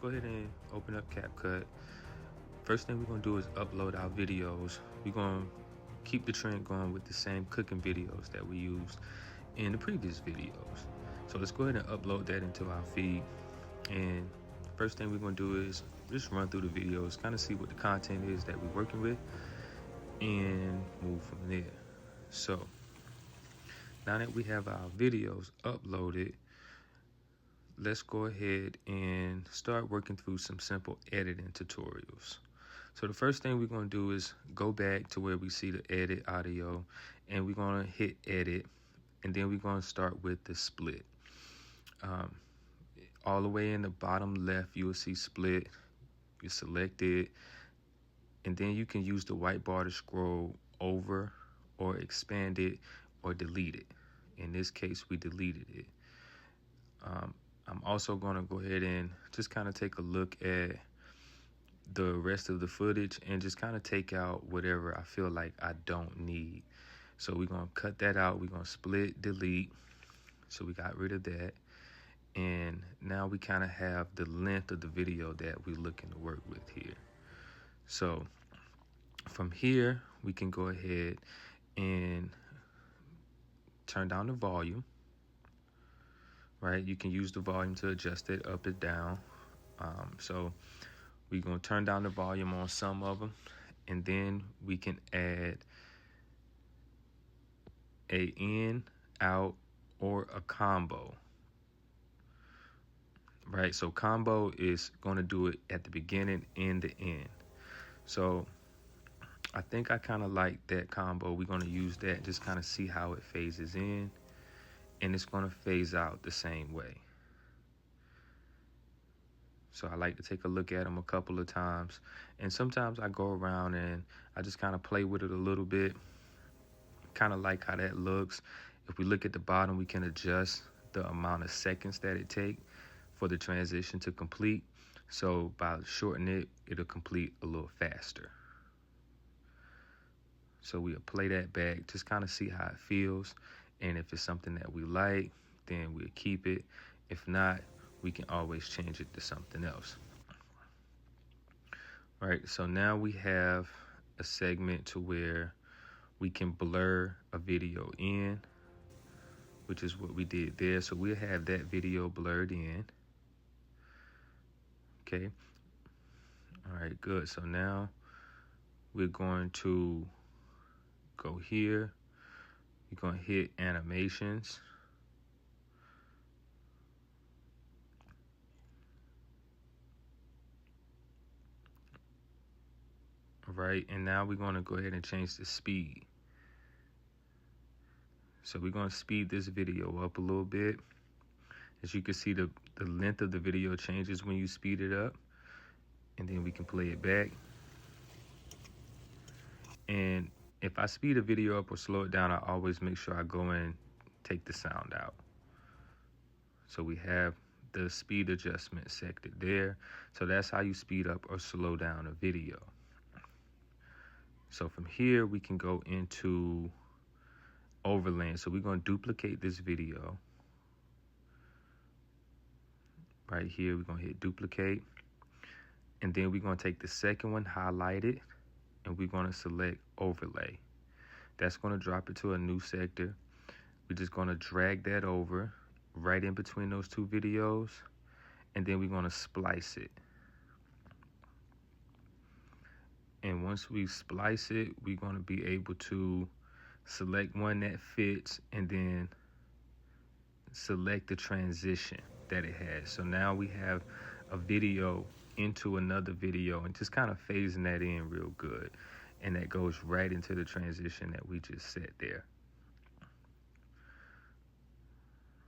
go ahead and open up CapCut. First thing we're gonna do is upload our videos. We're gonna keep the trend going with the same cooking videos that we used in the previous videos. So let's go ahead and upload that into our feed. And first thing we're gonna do is just run through the videos, kind of see what the content is that we're working with, and move from there. So now that we have our videos uploaded, let's go ahead and start working through some simple editing tutorials. So the first thing we're going to do is go back to where we see the edit audio, and we're going to hit edit, and then we're going to start with the split. All the way in the bottom left, you will see split. You select it, and then you can use the white bar to scroll over or expand it or delete it. In this case, we deleted it. I'm also going to go ahead and just kind of take a look at the rest of the footage and just kind of take out whatever I feel like I don't need. So we're going to cut that out. We're going to split, delete. So we got rid of that. And now we kind of have the length of the video that we're looking to work with here. So from here, we can go ahead and turn down the volume. Right, you can use the volume to adjust it up and down. So we're going to turn down the volume on some of them, and then we can add a in, out, or a combo. Right, so combo is going to do it at the beginning and the end. So I think I kind of like that combo. We're going to use that, just kind of see how it phases in, and it's going to phase out the same way. So I like to take a look at them a couple of times. And sometimes I go around and I just kind of play with it a little bit. Kind of like how that looks. If we look at the bottom, we can adjust the amount of seconds that it takes for the transition to complete. So by shortening it, it'll complete a little faster. So we'll play that back, just kind of see how it feels. And if it's something that we like, then we'll keep it. If not, we can always change it to something else. All right, so now we have a segment to where we can blur a video in, which is what we did there. So we'll have that video blurred in. Okay. All right, good. So now we're going to go here. You're going to hit animations. All right, and now we're going to go ahead and change the speed. So we're going to speed this video up a little bit. As you can see, the length of the video changes when you speed it up. And then we can play it back. And if I speed a video up or slow it down, I always make sure I go in and take the sound out. So we have the speed adjustment selected there. So that's how you speed up or slow down a video. So from here, we can go into overlaying. So we're going to duplicate this video. Right here, we're going to hit duplicate. And then we're going to take the second one, highlight it, and we're going to select overlay. That's going to drop it to a new sector. We're just going to drag that over right in between those two videos, and then we're going to splice it. And once we splice it, we're going to be able to select one that fits and then select the transition that it has. So now we have a video into another video and just kind of phasing that in real good. And that goes right into the transition that we just set there.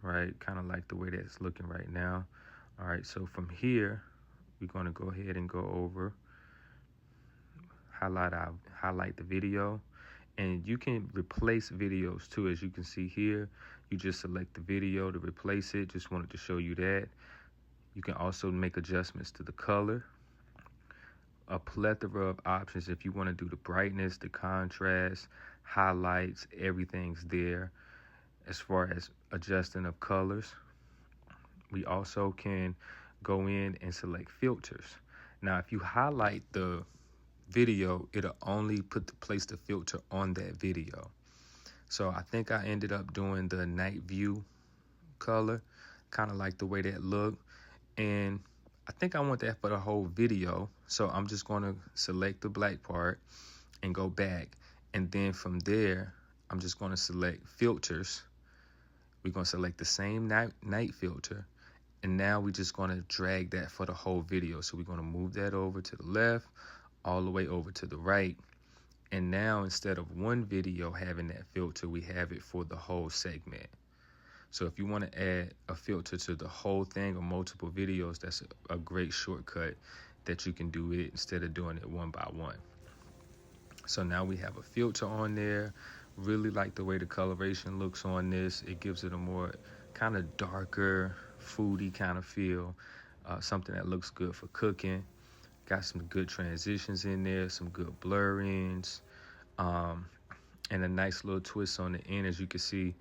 Right, kind of like the way that's looking right now. All right, so from here, we're going to go ahead and go over, highlight the video. And you can replace videos too. As you can see here, you just select the video to replace it. Just wanted to show you that. You can also make adjustments to the color. A plethora of options. If you want to do the brightness, the contrast, highlights, everything's there. As far as adjusting of colors, we also can go in and select filters. Now, if you highlight the video, it'll only place the filter on that video. So I think I ended up doing the night view color, kind of like the way that looked. And I think I want that for the whole video. So I'm just going to select the black part and go back. And then from there, I'm just going to select filters. We're going to select the same night filter. And now we're just going to drag that for the whole video. So we're going to move that over to the left, all the way over to the right. And now instead of one video having that filter, we have it for the whole segment. So if you want to add a filter to the whole thing or multiple videos, that's a great shortcut that you can do it instead of doing it one by one. So now we have a filter on there. Really like the way the coloration looks on this. It gives it a more kind of darker, foodie kind of feel. Something that looks good for cooking. Got some good transitions in there, some good blurrings, and a nice little twist on the end. As you can see,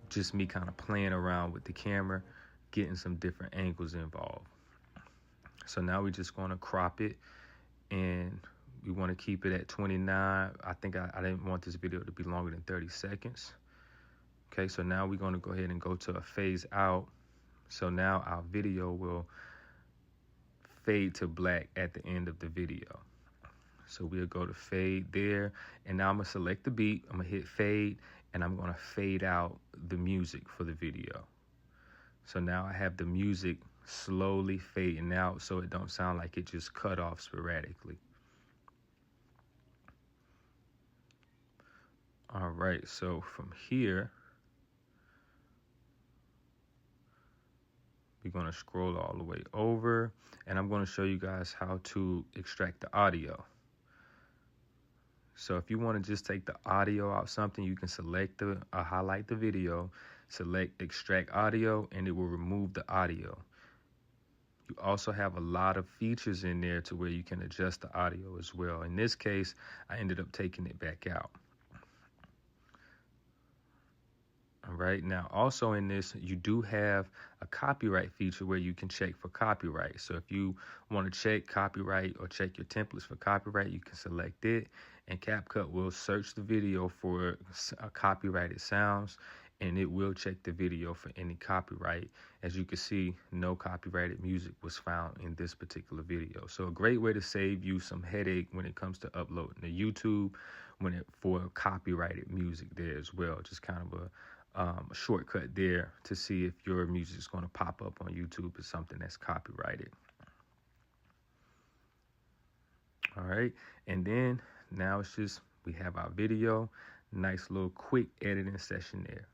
just me kind of playing around with the camera, getting some different angles involved. So now we're just going to crop it, and we want to keep it at 29. I think I didn't want this video to be longer than 30 seconds. Okay, so now we're going to go ahead and go to a phase out. So now our video will fade to black at the end of the video. So we'll go to fade there, and now I'm gonna select the beat, I'm gonna hit fade, and I'm gonna fade out the music for the video. So now I have the music slowly fading out so it don't sound like it just cut off sporadically. All right, so from here, we're going to scroll all the way over, and I'm going to show you guys how to extract the audio. So if you want to just take the audio out something, you can select highlight the video, select extract audio, and it will remove the audio. You also have a lot of features in there to where you can adjust the audio as well. In this case, I ended up taking it back out. All right, now also in this, you do have a copyright feature where you can check for copyright. So if you want to check copyright or check your templates for copyright, you can select it, and CapCut will search the video for copyrighted sounds, and it will check the video for any copyright. As you can see, no copyrighted music was found in this particular video. So a great way to save you some headache when it comes to uploading to YouTube for copyrighted music there as well. Just kind of a shortcut there to see if your music is going to pop up on YouTube as something that's copyrighted. All right, and then now it's just we have our video, nice little quick editing session there.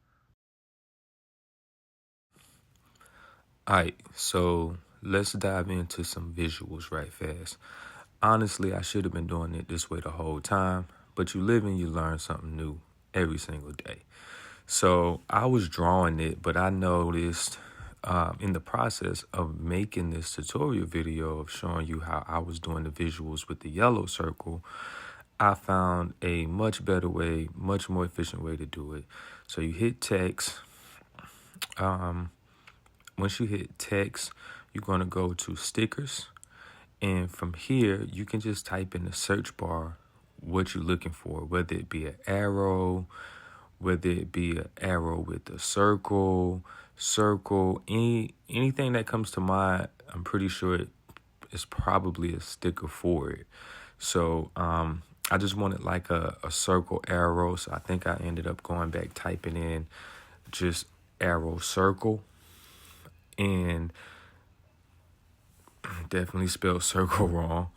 All right, so let's dive into some visuals right fast. Honestly, I should have been doing it this way the whole time, but you live and you learn something new every single day. So I was drawing it, but I noticed in the process of making this tutorial video of showing you how I was doing the visuals with the yellow circle, I found a much better way, much more efficient way to do it. So you hit text. Once you hit text, you're going to go to stickers. And from here, you can just type in the search bar what you're looking for, whether it be an arrow, whether it be an arrow with a circle, anything that comes to mind. I'm pretty sure it's probably a sticker for it. So I just wanted like a circle arrow. So I think I ended up going back, typing in just arrow circle, and definitely spelled circle wrong.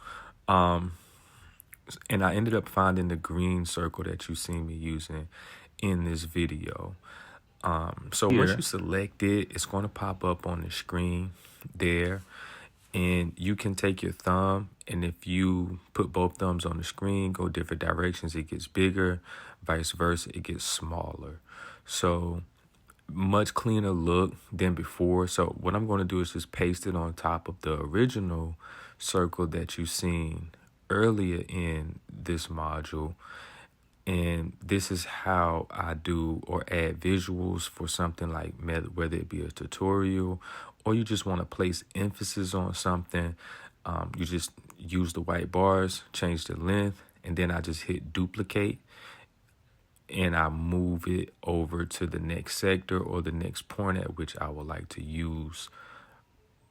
And I ended up finding the green circle that you see me using in this video. So once you select it, it's going to pop up on the screen there, and you can take your thumb, and if you put both thumbs on the screen, go different directions, it gets bigger, vice versa, it gets smaller. So much cleaner look than before. So what I'm going to do is just paste it on top of the original circle that you've seen earlier in this module. And this is how I do or add visuals for something like whether it be a tutorial or you just want to place emphasis on something, you just use the white bars, change the length, and then I just hit duplicate and I move it over to the next sector or the next point at which I would like to use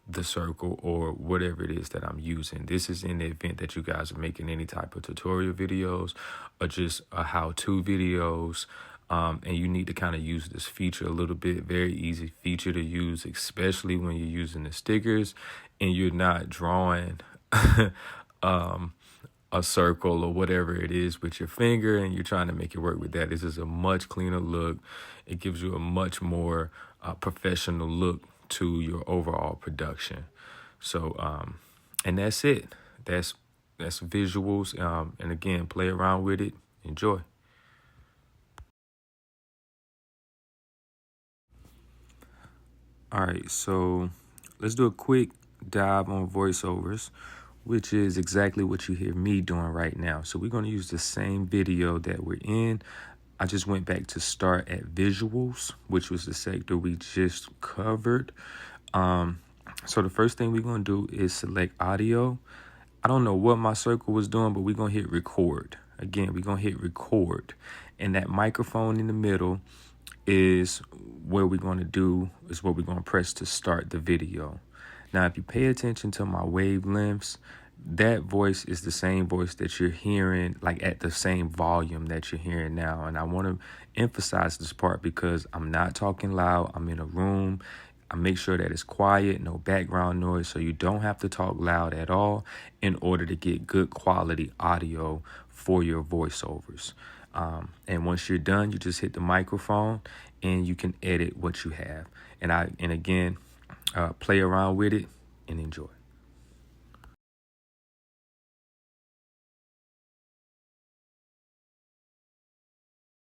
the circle or whatever it is that I'm using. This is in the event that you guys are making any type of tutorial videos or just how-to videos, and you need to kind of use this feature a little bit. Very easy feature to use, especially when you're using the stickers and you're not drawing a circle or whatever it is with your finger and you're trying to make it work with that. This is a much cleaner look. It gives you a much more professional look to your overall production. So and that's it. That's visuals, and again, play around with it. Enjoy. All right, so let's do a quick dive on voiceovers, which is exactly what you hear me doing right now. So we're going to use the same video that we're in. I just went back to start at visuals, which was the sector we just covered. So the first thing we're going to do is select audio. I don't know what my circle was doing, but we're going to hit record. Again, we're going to hit record. And that microphone in the middle is what we're going to press to start the video. Now, if you pay attention to my wavelengths, that voice is the same voice that you're hearing, like at the same volume that you're hearing now. And I want to emphasize this part because I'm not talking loud. I'm in a room. I make sure that it's quiet, no background noise, so you don't have to talk loud at all in order to get good quality audio for your voiceovers. And once you're done, you just hit the microphone and you can edit what you have. And again, play around with it and enjoy.